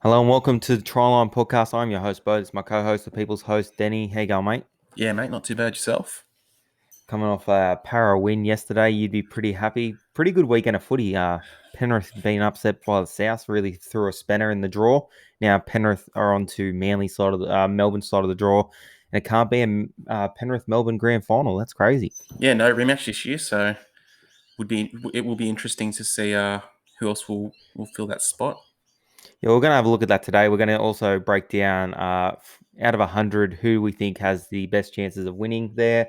Hello and welcome to the TryLine podcast. I'm your host, Bo. It's my co-host, the people's host, Denny. How you going, mate? Yeah, mate, not too bad yourself. Coming off a para win yesterday, you'd be pretty happy. Pretty good weekend of footy. Penrith being upset by the South really threw a spanner in the draw. Now Penrith are on to Manly side of the Melbourne side of the draw, and it can't be a Penrith Melbourne grand final. That's crazy. Yeah, no rematch this year, so it will be interesting to see who else will fill that spot. Yeah, we're going to have a look at that today. We're going to also break down out of 100 who we think has the best chances of winning there.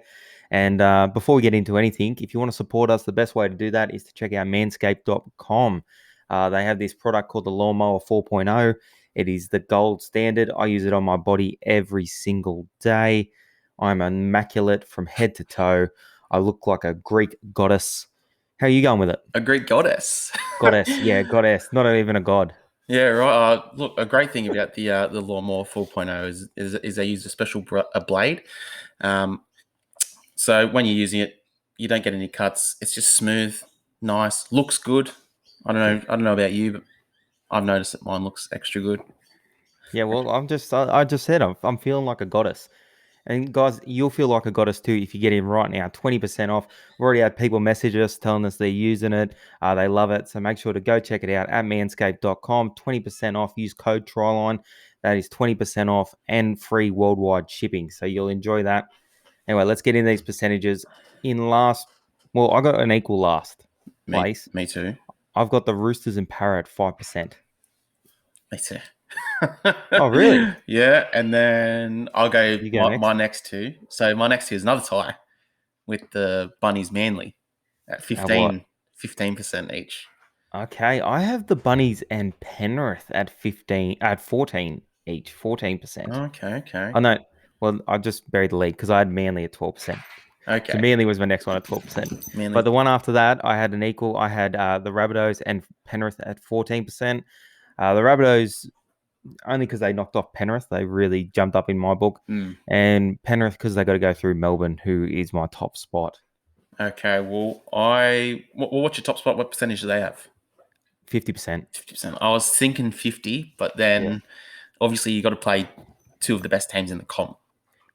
And before we get into anything, if you want to support us, the best way to do that is to check out manscaped.com. They have this product called the Lawnmower 4.0. It is the gold standard. I use it on my body every single day. I'm immaculate from head to toe. I look like a Greek goddess. How are you going with it? A Greek goddess. Goddess, yeah, goddess. Not even a god. Yeah, right. Look, a great thing about the Lawnmower 4.0 is they use a special a blade. Um, so when you're using it, you don't get any cuts. It's just smooth, nice, looks good. I don't know. I don't know about you, but I've noticed that mine looks extra good. Yeah, well, I just said I'm feeling like a goddess. And guys, you'll feel like a goddess too if you get in right now. 20% off. We've already had people message us telling us they're using it. They love it. So make sure to go check it out at manscaped.com. 20% off. Use code TryLine. That is 20% off and free worldwide shipping. So you'll enjoy that. Anyway, let's get in these percentages. In last, well, I got an equal last Me, place. me too. I've got the Roosters and Parrot 5%. Me too. Oh, really? Yeah, and then I'll go You go my next. next two. So my next two is another tie with the Bunnies Manly at What? 15% each. Okay, I have the Bunnies and Penrith at 14 each, 14%. Okay, okay, I know. Well, I just buried the lead because I had Manly at 12%. So okay. Manly was my next one at 12%. But Manly. the one after that, I had an equal. I had the Rabbitohs and Penrith at 14%. The Rabbitohs only because they knocked off Penrith, they really jumped up in my book, Mm, and Penrith because they got to go through Melbourne, who is my top spot, okay, well, what's your top spot? What percentage do they have? 50%. 50%. I was thinking 50, but Yeah, then obviously you got to play two of the best teams in the comp.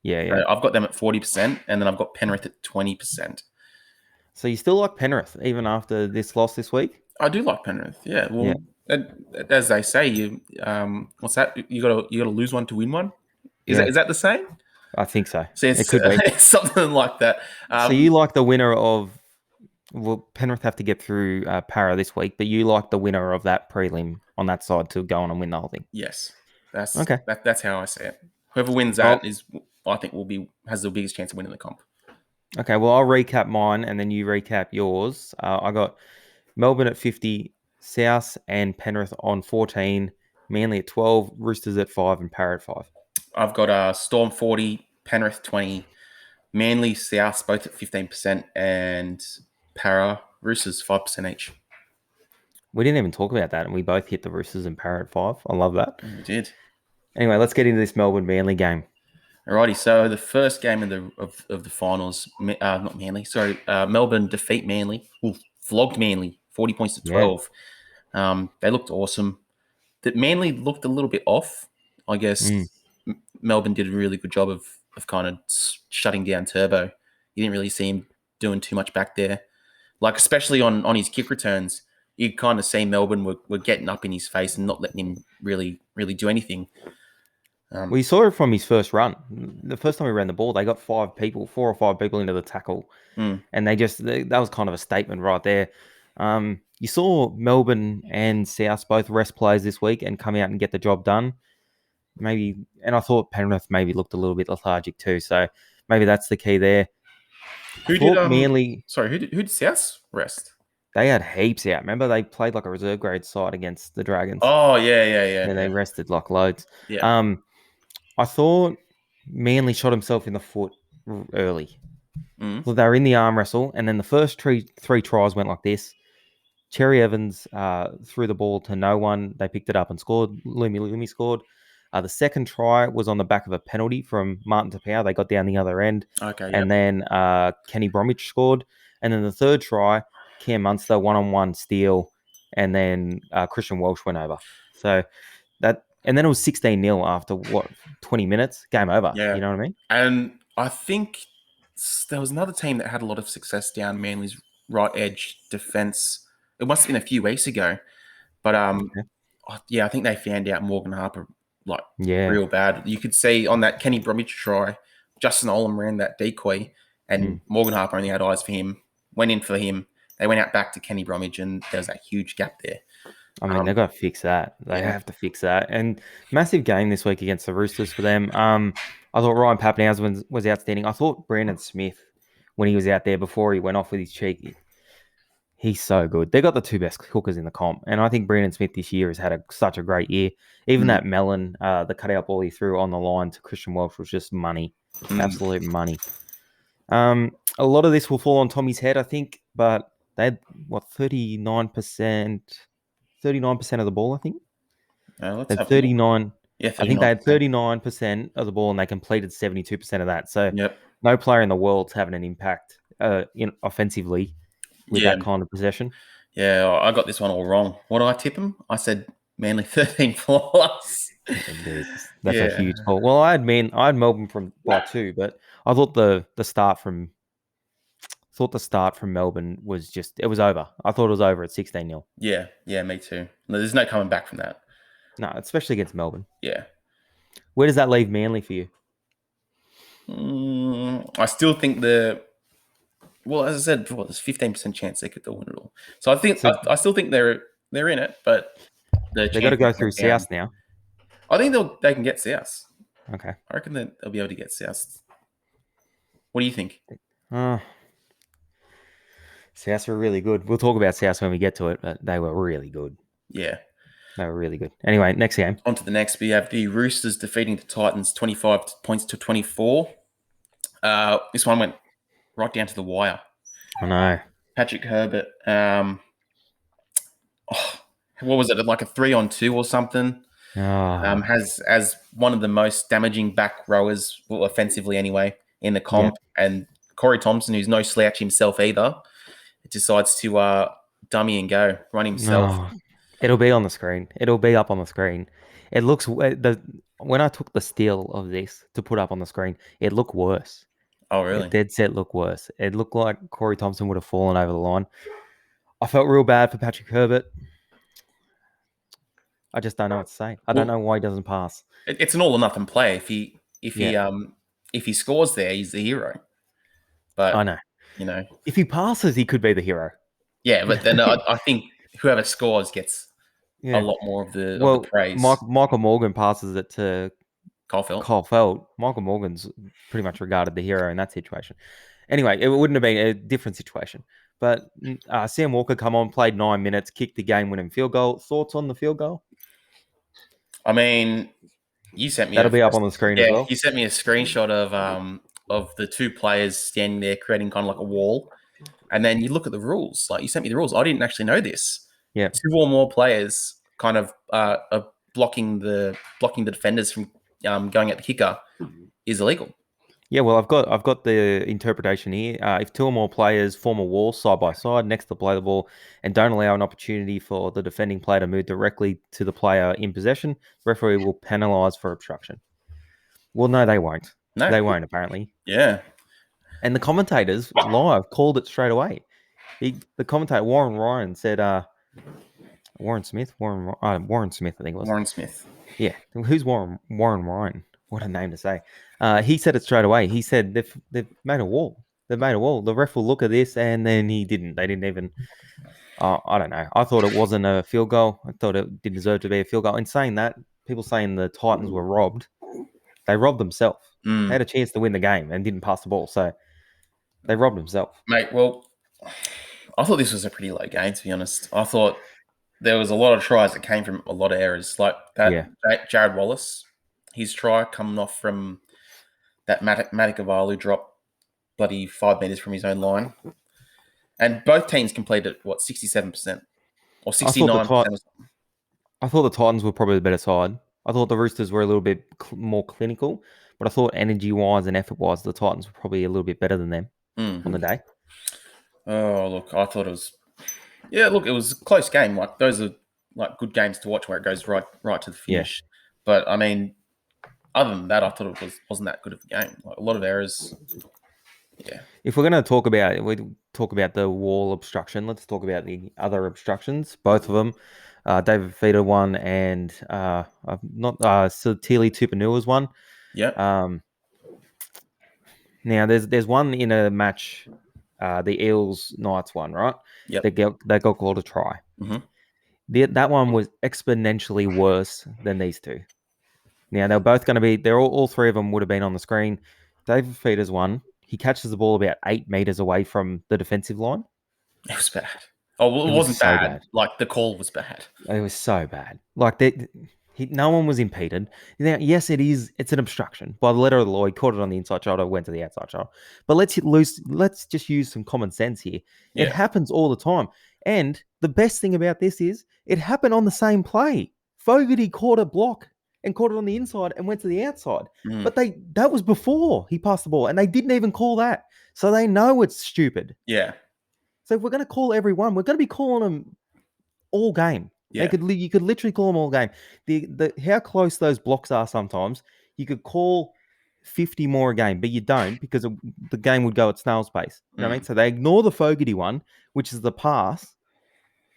yeah, So yeah. I've got them at 40%, and then I've got Penrith at 20%. So you still like Penrith even after this loss this week? I do like Penrith. Yeah. Yeah, Well, as they say, what's that? You gotta lose one to win one. Is that yeah, is that the same? I think so. So It it's, could be. it's something like that. So you like the winner of, well, Penrith have to get through Para this week, but you like the winner of that prelim on that side to go on and win the whole thing. Yes, that's Okay. that's how I see it. Whoever wins Oh, that is, I think, will be has the biggest chance of winning the comp. okay. Well, I'll recap mine and then you recap yours. I got Melbourne at 50, South and Penrith on 14, Manly at 12, Roosters at 5, and Para at 5. I've got Storm 40, Penrith 20, Manly South both at 15%, and Para Roosters 5% each. We didn't even talk about that, and we both hit the Roosters and Para at 5. I love that. We did. Anyway, let's get into this Melbourne Manly game. Alrighty, so the first game of the finals, not Manly, sorry, Melbourne defeat Manly, flogged Manly, 40 points to Yeah. 12. They looked awesome. That Manly looked a little bit off. I Mm. guess Melbourne did a really good job of kind of shutting down Turbo. You didn't really see him doing too much back there, like especially on his kick returns. You kind of see Melbourne were getting up in his face and not letting him really do anything. We saw it from his first run. The first time he ran the ball, they got 4 or 5 people into the tackle, Mm, and that was kind of a statement right there. You saw Melbourne and South both rest players this week and come out and get the job done. Maybe, and I thought Penrith maybe looked a little bit lethargic too. So maybe that's the key there. I who did thought Manly, Sorry, who did South rest? they had heaps out. Remember, they played like a reserve grade side against the Dragons, Oh yeah, and they yeah, rested like loads. yeah. Um, I thought Manly shot himself in the foot early. Mm. Well, they were in the arm wrestle, and then the first three tries went like this. Cherry Evans threw the ball to no one. They picked it up and scored. Lumi scored. The second try was on the back of a penalty from Martin Tapau. They got down the other end. Okay, yep. And then Kenny Bromwich scored. And then the third try, Cam Munster, one-on-one steal. And then Christian Welsh went over. So And then it was 16-0 after 20 minutes, game over. Yeah. You know what I mean? And I think there was another team that had a lot of success down Manly's right edge defense. It must have been a few weeks ago. But yeah, I think they found out Morgan Harper like Yeah. real bad. You could see on that Kenny Bromwich try, Justin Olam ran that decoy, and Morgan Harper only had eyes for him. Went in for him. They went out back to Kenny Bromwich, and there was that huge gap there. I mean, they've got to fix that. They Yeah. have to fix that. And massive game this week against the Roosters for them. I thought Ryan Papenhuyzen was outstanding. I thought Brandon Smith, when he was out there before he went off with his cheek, he's so good. They got the two best hookers in the comp. And I think Brandon Smith this year has had such a great year. Even that melon, the cutout ball he threw on the line to Christian Welch was just money. Absolute money. A lot of this will fall on Tommy's head, I think, but they had, 39% of the ball, I think. Let's They had have a look. 39. Yeah, I think they 39%. had 39% of the ball and they completed 72% of that. So Yep. no player in the world's having an impact offensively with Yeah. that kind of possession. Yeah, I got this one all wrong. What did I tip him? I said Manly 13 plus. That's a huge call. Well, I had Melbourne by 2, but I thought the start from Melbourne was it was over. I thought it was over at 16-0. Yeah, me too. No, there's no coming back from that. No, especially against Melbourne. Yeah. Where does that leave Manly for you? I still think well, as I said before, there's 15% chance they could win it all. So I still think they're in it, but they got to go through South now. I think they can get South. Okay. I reckon that they'll be able to get South. What do you think? South were really good. We'll talk about South when we get to it, but they were really good. Yeah. They were really good. Anyway, next game. On to the next. We have the Roosters defeating the Titans 25 points to 24. This one went right down to the wire. I know. Patrick Herbert, what was it, like a 3-on-2 or something? Has as one of the most damaging back rowers, well, offensively anyway, in the comp. Yep. And Corey Thompson, who's no slouch himself either, decides to dummy and go, run himself. It'll be on the screen. It'll be up on the screen. It looks when I took the steal of this to put up on the screen, it looked worse. Oh, really? It dead set looked worse. It looked like Corey Thompson would have fallen over the line. I felt real bad for Patrick Herbert. I just don't know what to say. I don't know why he doesn't pass. It's an all or nothing play. If he scores there, he's the hero. But I know. If he passes, he could be the hero. Yeah, but then I think whoever scores gets a lot more of the praise. Michael Morgan passes it to Kyle Feld. Michael Morgan's pretty much regarded the hero in that situation. Anyway, it wouldn't have been a different situation. But Sam Walker come on, played 9 minutes, kicked the game-winning field goal. Thoughts on the field goal? I mean, you sent me that'll be up on the screen as well. You sent me a screenshot of the two players standing there creating kind of like a wall, and then you look at the rules. Like, you sent me the rules. I didn't actually know this. Yeah, 2 or more players kind of are blocking the defenders from going at the kicker is illegal. Yeah, well, I've got the interpretation here. If 2 or more players form a wall side by side next to play the ball and don't allow an opportunity for the defending player to move directly to the player in possession, the referee will penalise for obstruction. Well, no, they won't. No, they won't, apparently. Yeah. And the commentators live called it straight away. The commentator, Warren Ryan, said, Warren Smith, I think it was. Warren Smith. Yeah. Who's Warren Ryan? What a name to say. He said it straight away. He said they've made a wall. They've made a wall. The ref will look at this, and then he didn't. They didn't even. I don't know. I thought it wasn't a field goal. I thought it didn't deserve to be a field goal. In saying that, people saying the Titans were robbed. They robbed themselves. They had a chance to win the game and didn't pass the ball, so they robbed themselves. Mate, well, I thought this was a pretty low game, to be honest. I thought there was a lot of tries that came from a lot of errors, like that. Jared Wallace, his try coming off from that Matikavalu drop bloody 5 meters from his own line. And both teams completed, 67% or 69%? I thought the Titans were probably the better side. I thought the Roosters were a little bit more clinical, but I thought energy-wise and effort-wise, the Titans were probably a little bit better than them on the day. Oh, look, I thought it was... Yeah, look, it was a close game. Like, those are like good games to watch where it goes right to the Yeah. finish. But I mean, other than that, I thought it wasn't that good of a game. Like a lot of errors. Yeah. If we're going to talk about the wall obstruction, let's talk about the other obstructions. Both of them, David Feeder one, and not Satili Tupanua's one. Yep. Um, Now there's one in a match, the Eels Knights one, right? Yep. They got called a try. Mm-hmm. That one was exponentially worse than these two. Now they're both going to be. They're all three of them would have been on the screen. David Feeder's one. He catches the ball about 8 meters away from the defensive line. It was bad. Oh, well, It it was wasn't so bad. bad. Like the call was bad. It was so bad. Like that, no one was impeded. Now, yes, it is. It's an obstruction by the letter of the law. He caught it on the inside shoulder, went to the outside shoulder. But let's just use some common sense here. It Yeah. happens all the time. And the best thing about this is it happened on the same play. Fogarty caught a block and caught it on the inside and went to the outside. Mm. But that was before he passed the ball, and they didn't even call that. So they know it's stupid. Yeah. So if we're going to call everyone, we're going to be calling them all game. Yeah. You could literally call them all game. The how close those blocks are sometimes. You could call 50 more a game, but you don't because the game would go at snail's pace. You know what I mean? So they ignore the Fogarty one, which is the pass,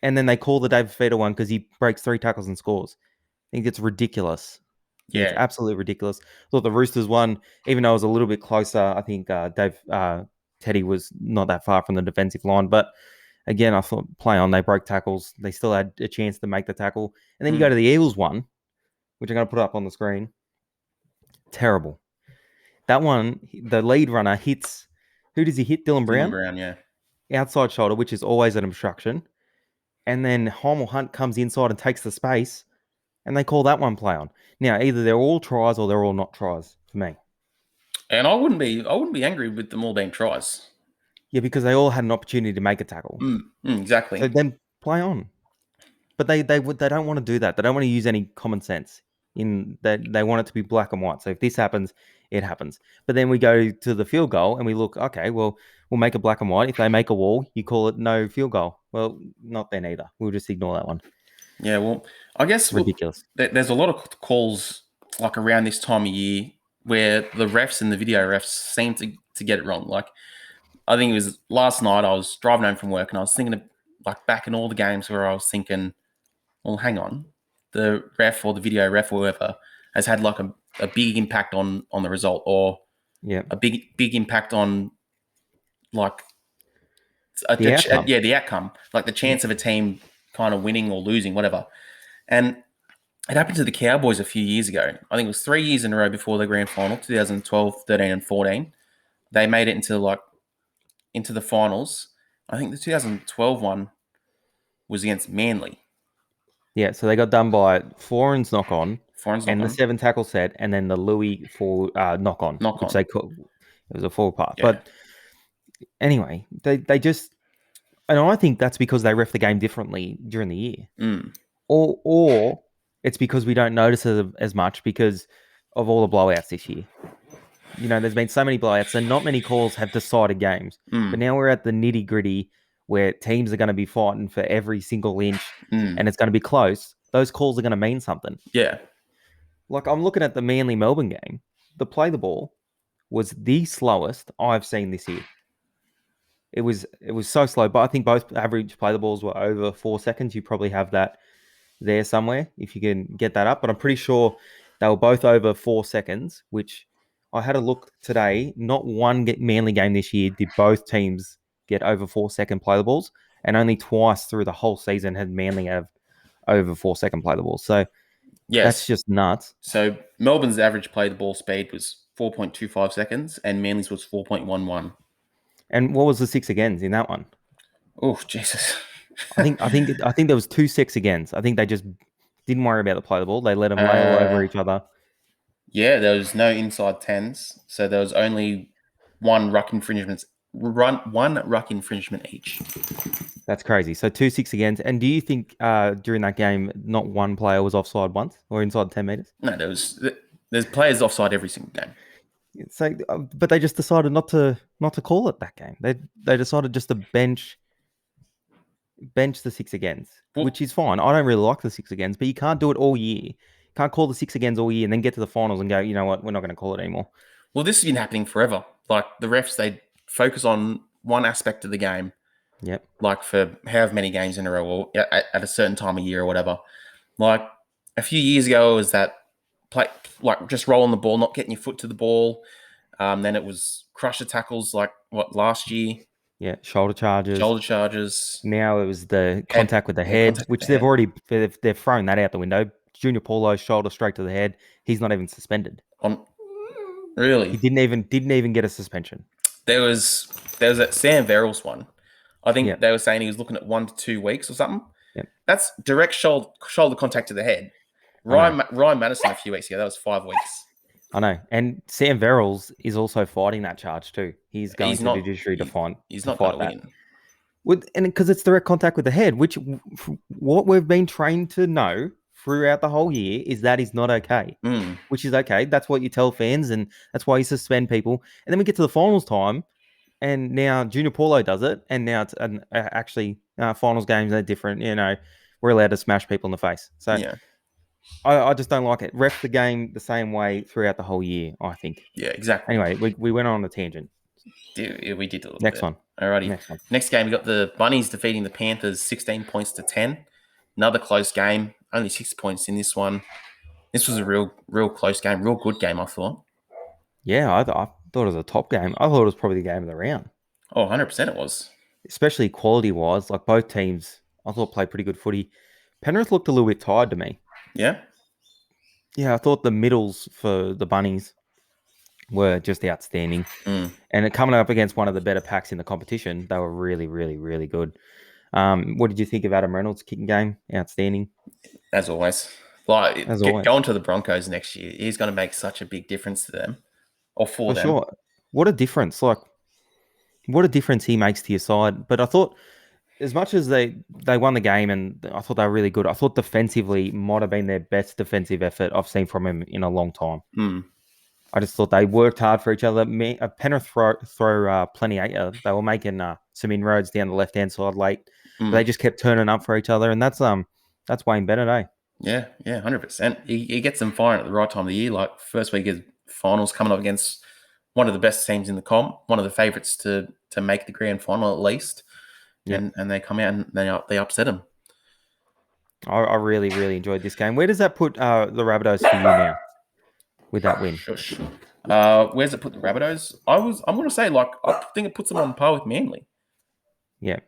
and then they call the David Feeder one because he breaks 3 tackles and scores. I think it's ridiculous. I think it's Yeah. absolutely ridiculous. I thought the Roosters one, even though it was a little bit closer, I think Teddy was not that far from the defensive line, but again, I thought play on. They broke tackles. They still had a chance to make the tackle. And then you go to the Eels one, which I'm going to put up on the screen. Terrible. That one, the lead runner hits. Who does he hit? Dylan Brown? Dylan Brown, yeah. Outside shoulder, which is always an obstruction. And then Hymel Hunt comes inside and takes the space, and they call that one play on. Now, either they're all tries or they're all not tries for me. And I wouldn't be angry with them all being tries. Yeah, because they all had an opportunity to make a tackle. Exactly. So then play on. But they don't want to do that. They don't want to use any common sense in that. They want it to be black and white. So if this happens, it happens. But then we go to the field goal and we look, okay, well, we'll make it black and white. If they make a wall, you call it no field goal. Well, not then either. We'll just ignore that one. Yeah, well, I guess Ridiculous. There's a lot of calls like around this time of year where the refs and the video refs seem to get it wrong. Like I think it was last night I was driving home from work and I was thinking of like back in all the games where I was thinking, well, hang on, the ref or the video ref or whoever has had like a big impact on the result or Yeah. a big impact on like The outcome. the outcome, like the chance of a team kind of winning or losing, whatever. And it happened to the Cowboys a few years ago. I think it was 3 years in a row before the grand final, 2012, 13, and 14. They made it into the finals. I think the 2012 one was against Manly. Yeah, so they got done by Foreign's knock on and the 7 tackle set, and then the Louis for knock on, which they called. It was a 4-part. Yeah. But anyway, they just, and I think that's because they ref the game differently during the year, or it's because we don't notice it as much because of all the blowouts this year. You know, there's been so many blowouts, and not many calls have decided games. But now we're at the nitty gritty where teams are going to be fighting for every single inch, and it's going to be close. Those calls are going to mean something. Yeah. Like I'm looking at the Manly Melbourne game. The play the ball was the slowest I've seen this year. It was so slow, but I think both average play the balls were over 4 seconds. You probably have that there somewhere if you can get that up. But I'm pretty sure they were both over 4 seconds, which I had a look today. Not one Manly game this year did both teams get over 4 second play the balls, and only twice through the whole season had Manly have over 4 second play the balls. So that's just nuts. So Melbourne's average play the ball speed was 4.25 seconds, and Manly's was 4.11. And what was the 6 agains in that one? Oh, Jesus. I think there was 2 6 agains. I think they just didn't worry about the play the ball. They let them lay all over each other. Yeah, there was no inside 10s, so there was only one ruck infringement each. That's crazy. So 2 6 agains. And do you think during that game not one player was offside once or inside 10 meters? No, there's players offside every single game. So, but they just decided not to call it that game. They decided just to bench bench the six agains, Well, which is fine. I don't really like the six agains, but you can't do it all year. You can't call the six agains all year and then get to the finals and go, you know what, we're not going to call it anymore. well, this has been happening forever. Like the refs, they focus on one aspect of the game, Yep. like for however many games in a row or at a certain time of year or whatever. Like a few years ago, it was that play, like just rolling the ball, not getting your foot to the ball. Then it was crusher tackles, like what last year, Yeah. Shoulder charges. shoulder charges, Now it was the head, contact with the yeah, head, contact with the which they've head. already they've thrown that out the window. Junior Paulo's shoulder straight to the head. He's not even suspended. On He really, didn't even get a suspension. there was that Sam Verrills one. I think Yep. they were saying he was looking at 1 to 2 weeks or something. Yep. That's direct shoulder contact to the head. I know. Ryan Madison a few weeks ago, that was 5 weeks. I know. And Sam Verrills is also fighting that charge too. He's going He's to not judiciary to he's to not going fight to that. win. And because it's direct contact with the head, which what we've been trained to know throughout the whole year is not okay. Mm. Which is okay. That's what you tell fans, and that's why you suspend people. And then we get to the finals time, and now Junior Paulo does it, and now it's actually finals games are different. You know, we're allowed to smash people in the face. So Yeah. I just don't like it. Ref the game the same way throughout the whole year, I think. Yeah, exactly. Anyway, we went on a tangent. Yeah, we did a little Next bit. one. Alrighty. Next one. Next game, we got the Bunnies defeating the Panthers 16 points to 10. Another close game. Only 6 points in this one. This was a real close game. Real good game, I thought. Yeah, I thought it was a top game. I thought it was probably the game of the round, Oh, 100% it was. especially quality wise. Like both teams, I thought played pretty good footy. Penrith looked a little bit tired to me. Yeah. Yeah, I thought the middles for the Bunnies were just outstanding. Mm. And coming up against one of the better packs in the competition, they were really, really, really good. What did you think of Adam Reynolds' kicking game? Outstanding, As always. Like, as always. going to the Broncos next year, he's going to make such a big difference to them or for For them. sure. What a difference. Like, what a difference he makes to your side. But I thought, as much as they won the game and I thought they were really good, I thought defensively might have been their best defensive effort I've seen from him in a long time. Mm. I just thought they worked hard for each other. Penrith throw plenty at you. They were making some inroads down the left hand side late, but they just kept turning up for each other, and that's Wayne Bennett, eh? Yeah, 100%. He gets them firing at the right time of the year. Like first week of finals, coming up against one of the best teams in the comp, one of the favourites to make the grand final at least, Yeah, and they come out and they upset him. I really really enjoyed this game. Where does that put the Rabbitohs for you now with that win? Shush. Where's it put the Rabbitohs? I'm going to say like I think it puts them on par with Manly. Yeah,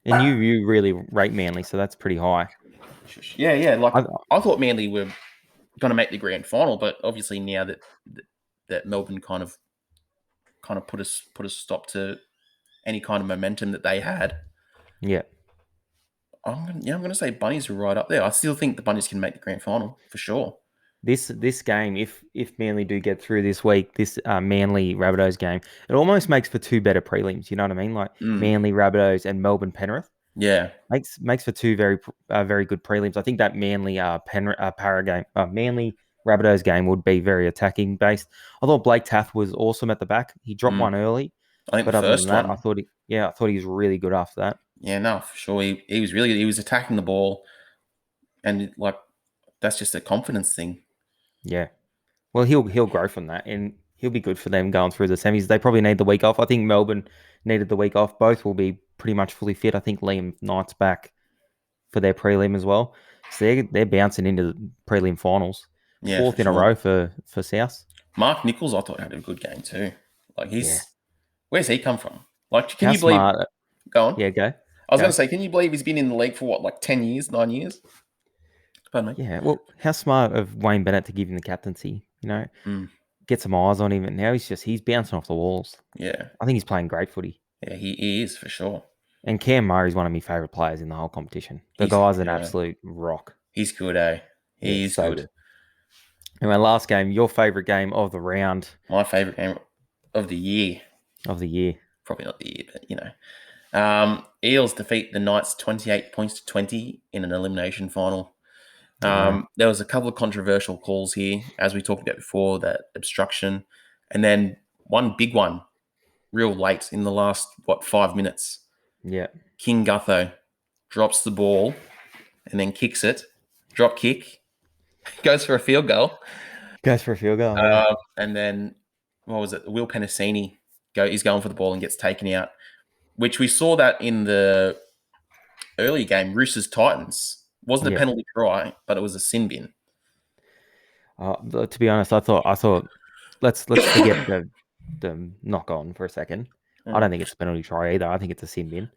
and you really rate Manly, so that's pretty high. Shush. Yeah. Like I, I thought Manly were going to make the grand final, but obviously now that Melbourne kind of put a stop to any kind of momentum that they had. yeah. I'm going to say Bunnies are right up there. I still think the Bunnies can make the grand final for sure. This game, if Manly do get through this week, this Manly Rabbitohs game, it almost makes for two better prelims. You know what I mean? Like Manly Rabbitohs and Melbourne Penrith Yeah, makes for two very good prelims. I think that Manly Para game, Manly Rabbitohs game would be very attacking based. I thought Blake Taff was awesome at the back. He dropped one early, I think but the other than first that, one. I thought he was really good after that. Yeah, no, for sure. He was really good. He was attacking the ball, and like that's just a confidence thing. Yeah. Well, he'll grow from that, and he'll be good for them going through the semis. They probably need the week off. I think Melbourne needed the week off. Both will be pretty much fully fit. I think Liam Knight's back for their prelim as well, so they're bouncing into the prelim finals, Yeah, fourth for in a sure. row for South. Mark Nichols, I thought had a good game too. Like Yeah, where's he come from? Like, can how you believe? smart? Go on. Yeah, go I was going go. to say, can you believe he's been in the league for what, like 10 years, 9 years? Pardon me. Yeah, well, how smart of Wayne Bennett to give him the captaincy. You know, Mm, get some eyes on him, and now he's bouncing off the walls. yeah, I think he's playing great footy. yeah, he is for sure. And Cam Murray's one of my favourite players in the whole competition. The He's guy's an yeah, absolute rock. he's good, eh? Yeah, He is so good. good. Anyway, last game, your favourite game of the round My favorite game of the year. of the year. Probably not the year, but you know. Eels defeat the Knights 28 points to 20 in an elimination final. Yeah, There was a couple of controversial calls here, as we talked about before, that obstruction, and then one big one, real late in the last 5 minutes. yeah. King Gutho drops the ball, and then kicks it. Drop kick, goes for a field goal. Goes for a field goal, yeah. And then, what was it? Will Penasini he's going for the ball and gets taken out, which we saw that in the early game, Roosters Titans. Wasn't a Yeah. penalty try, but it was a sin bin. To be honest, I thought let's forget the knock on for a second. I don't think it's a penalty try either. I think it's a sin bin.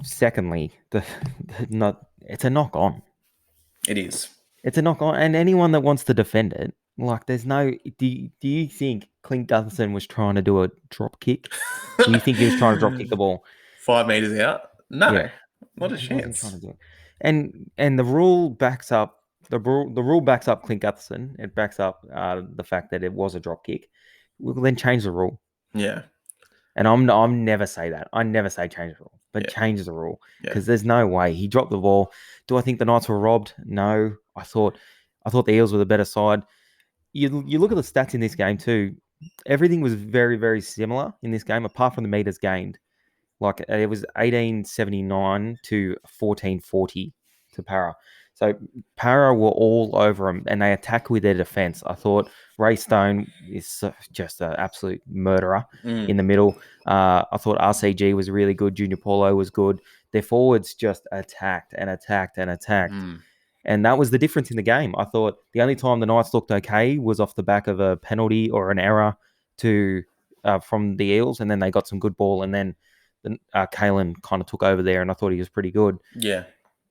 Secondly, it's a knock on. It is. It's a knock on, and anyone that wants to defend it, like, there's no. Do you think Clint Gutherson was trying to do a drop kick? Do you think he was trying to drop kick the ball? 5 meters out? No, Yeah, not a he wasn't trying chance. to do it. And the rule backs up the rule backs up Clint Gutherson. It backs up the fact that it was a drop kick. We'll then change the rule. Yeah, And I'm never say that. I never say change the rule, but Yeah. change the rule Yeah. because there's no way he dropped the ball. Do I think the Knights were robbed? No. I thought the Eels were the better side. You look at the stats in this game too. Everything was very, very similar in this game, apart from the meters gained. Like, it was 1879 to 1440 to Para. So Para were all over them, and they attack with their defense. I thought Ray Stone is just an absolute murderer in the middle. I thought RCG was really good. Junior Paulo was good. Their forwards just attacked and attacked and attacked. And that was the difference in the game. I thought the only time the Knights looked okay was off the back of a penalty or an error from the Eels, and then they got some good ball, and then Kalen kind of took over there, and I thought he was pretty good. Yeah.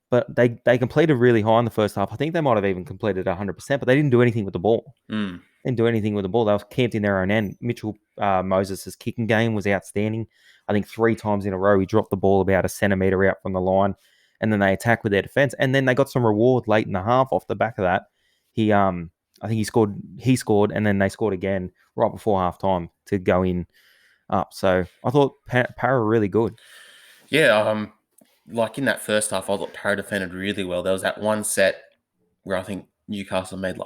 But they completed really high in the first half. I think they might have even completed 100%, but they didn't do anything with the ball. They didn't do anything with the ball. They were camped in their own end. Mitchell Moses' kicking game was outstanding. I think 3 times in a row he dropped the ball about a centimetre out from the line, and then they attacked with their defence. And then they got some reward late in the half off the back of that. I think he scored, and then they scored again right before half time to go in up. So I thought Para were really good. Yeah, like in that first half, I thought Para defended really well. There was that one set where I think Newcastle made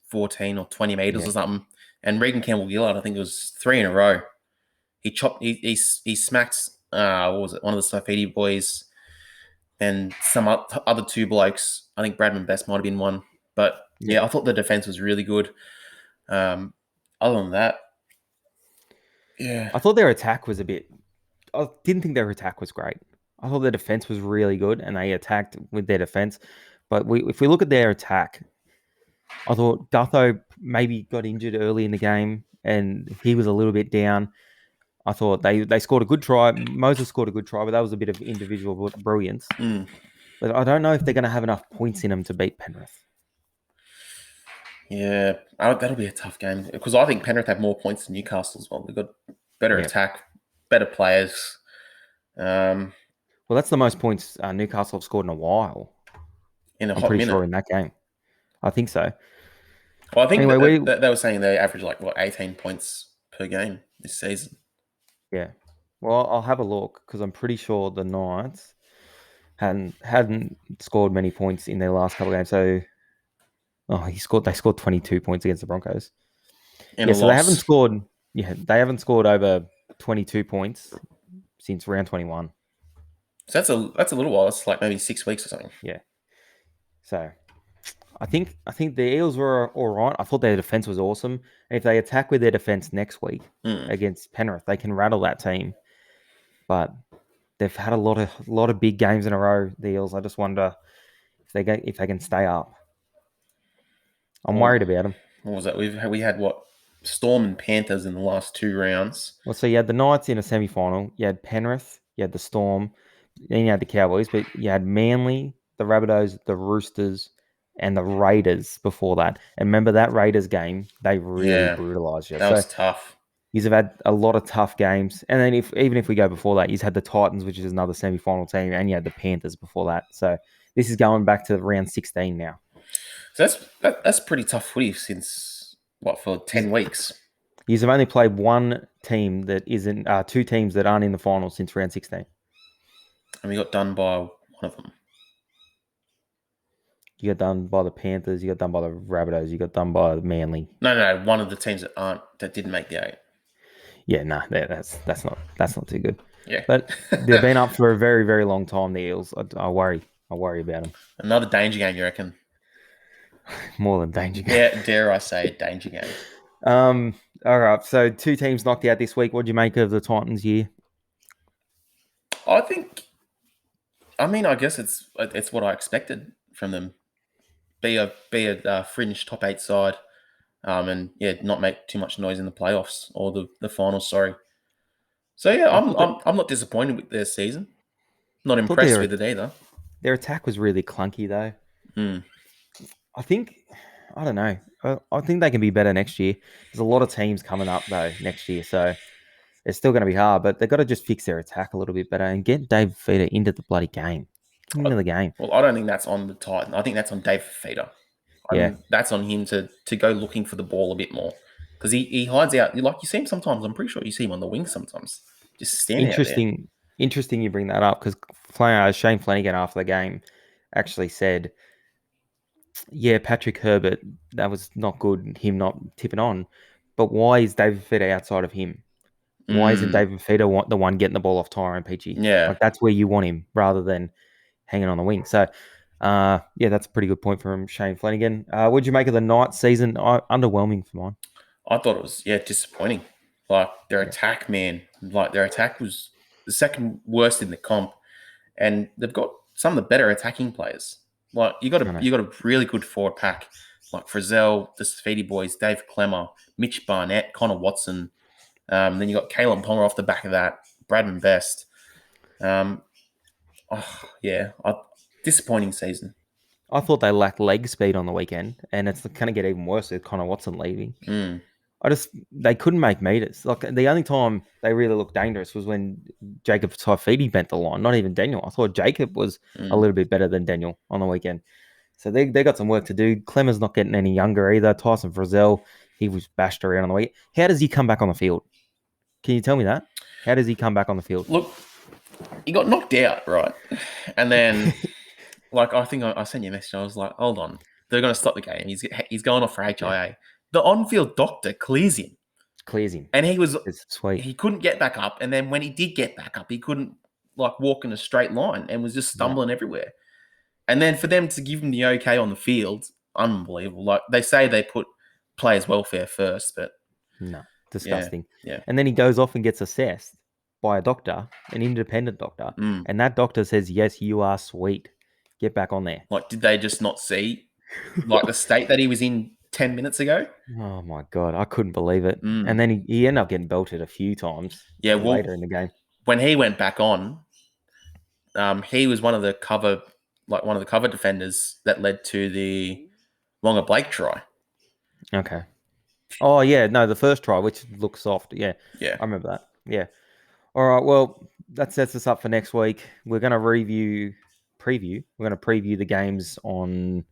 14 or 20 meters or something, and Regan Campbell-Gillard, I think it was 3 in a row. He smacked what was it? One of the Saifidi boys, and some other 2 blokes. I think Bradman Best might have been one, but yeah, I thought the defense was really good. Other than that, yeah, I thought their attack was I didn't think their attack was great. I thought their defense was really good, and they attacked with their defense. But if we look at their attack, I thought Gutho maybe got injured early in the game, and he was a little bit down. I thought they scored a good try. Moses scored a good try, but that was a bit of individual brilliance. But I don't know if they're going to have enough points in them to beat Penrith. Yeah, that'll be a tough game because I think Penrith have more points than Newcastle as well. They've got better attack, better players. Well, that's the most points Newcastle have scored in a while. In a I'm hot pretty minute. sure in that game. I think so. Well, I think anyway, they were saying they average 18 points per game this season. Yeah. Well, I'll have a look because I'm pretty sure the Knights hadn't scored many points in their last couple of games. So, they scored 22 points against the Broncos. So they haven't scored. Yeah, they haven't scored over 22 points since round 21. So that's a little while. It's like maybe 6 weeks or something. Yeah. So I think the Eels were all right. I thought their defense was awesome. And if they attack with their defense next week against Penrith, they can rattle that team. But they've had a lot of big games in a row, the Eels. I just wonder if they can stay up. I'm worried about them. What was that? We had Storm and Panthers in the last 2 rounds. Well, so you had the Knights in a semi-final. You had Penrith. You had the Storm. Then you had the Cowboys. But you had Manly, the Rabbitohs, the Roosters, and the Raiders before that. And remember that Raiders game? They really brutalised you. That was tough. You've had a lot of tough games. And then even if we go before that, you've had the Titans, which is another semi-final team, and you had the Panthers before that. So this is going back to round 16 now. So that's pretty tough footy since, for 10 weeks? You've only played one team that isn't, 2 teams that aren't in the final since round 16. And we got done by one of them. You got done by the Panthers. You got done by the Rabbitohs. You got done by Manly. No, one of the teams that didn't make the 8. Yeah, that's not too good. Yeah. But they've been up for a very, very long time, the Eels. I worry. I worry about them. Another danger game, you reckon? More than danger game. Dare I say danger game? All right. So 2 teams knocked out this week. What do you make of the Titans year? I think. I mean, I guess it's what I expected from them. Be a fringe top 8 side, and not make too much noise in the playoffs or the finals. Sorry. So yeah, I thought that I'm not disappointed with their season. Not thought impressed with it either. their attack was really clunky though. Hmm. I think I don't know. I think they can be better next year. There's a lot of teams coming up though next year, so it's still going to be hard. But they've got to just fix their attack a little bit better and get Dave Feeder into the bloody game. Get him into the game. Well, I don't think that's on the Titan. I think that's on Dave Feeder. I Yeah, think that's on him to go looking for the ball a bit more because he hides out. Like you see him sometimes. I'm pretty sure you see him on the wing sometimes, just standing out there. interesting. You bring that up because Shane Flanagan after the game actually said, "Yeah, Patrick Herbert, that was not good. Him not tipping on, but why is David Feeder outside of him? Why isn't Mm, David Feeder the one getting the ball off Tyrone Peachy? yeah. Like that's where you want him rather than hanging on the wing." So, yeah, that's a pretty good point from Shane Flanagan. What'd you make of the Knights season? Underwhelming for mine. I thought it was disappointing. Like their Yeah, attack, man. Like their attack was the second worst in the comp, and they've got some of the better attacking players. Like I know. you got a really good forward pack, like Frizzell, the Safety boys, Dave Clemmer, Mitch Barnett, Connor Watson. Then you got Kalen Ponga off the back of that, Bradman Best. Um, disappointing season. I thought they lacked leg speed on the weekend, and it's going to get even worse with Connor Watson leaving. Mm, They couldn't make meters. Like the only time they really looked dangerous was when Jacob Taifidi bent the line. Not even Daniel. I thought Jacob was a mm. little bit better than Daniel on the weekend. So they got some work to do. Clemmer's not getting any younger either. Tyson Frizzell, he was bashed around on the week. How does he come back on the field? Can you tell me that? How does he come back on the field? Look, he got knocked out, right? And then, like, I think I sent you a message. I was like, hold on. They're going to stop the game. He's going off for Yeah, HIA. The on-field doctor clears him. clears him. And It's sweet. he couldn't get back up. And then when he did get back up, he couldn't, like, walk in a straight line and was just No, stumbling everywhere. And then for them to give him the okay on the field, unbelievable. Like, they say they put players' welfare first, but no, yeah, disgusting. yeah. And then he goes off and gets assessed by a doctor, an independent doctor, Mm. and that doctor says, "Yes, you are sweet. Get back on there." Like, did they just not see, like, the state that he was in 10 minutes ago? Oh my god, I couldn't believe it. Mm. And then he ended up getting belted a few times Yeah, later well, in the game. when he went back on, he was one of the cover defenders that led to the Longer Blake try. Okay. Oh yeah, no, the first try, which looks soft. Yeah, Yeah. I remember that. Yeah. All right. Well, that sets us up for next week. We're going to preview. We're going to preview the games on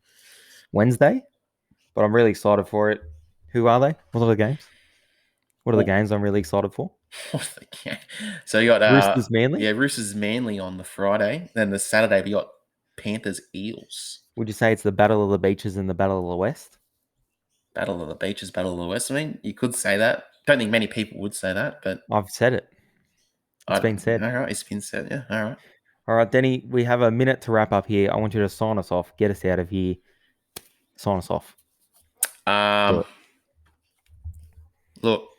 Wednesday, but I'm really excited for it. Who are they? What are the games? What are the Well, games I'm really excited for? so you got Roosters Manly. Roosters Manly on the Friday. Then the Saturday we got Panthers Eels. Would you say it's the Battle of the Beaches and the Battle of the West? Battle of the Beaches, Battle of the West. I mean, you could say that. Don't think many people would say that, but I've said it. It's been said. all right, it's been said. Yeah, all right. All right, Denny, we have a minute to wrap up here. I want you to sign us off. Get us out of here. Sign us off. Do Um, it. look,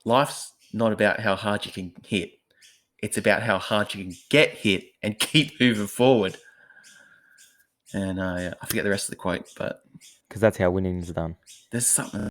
life's not about how hard you can hit. It's about how hard you can get hit and keep moving forward. And I forget the rest of the quote, but Because that's how winning is done. there's something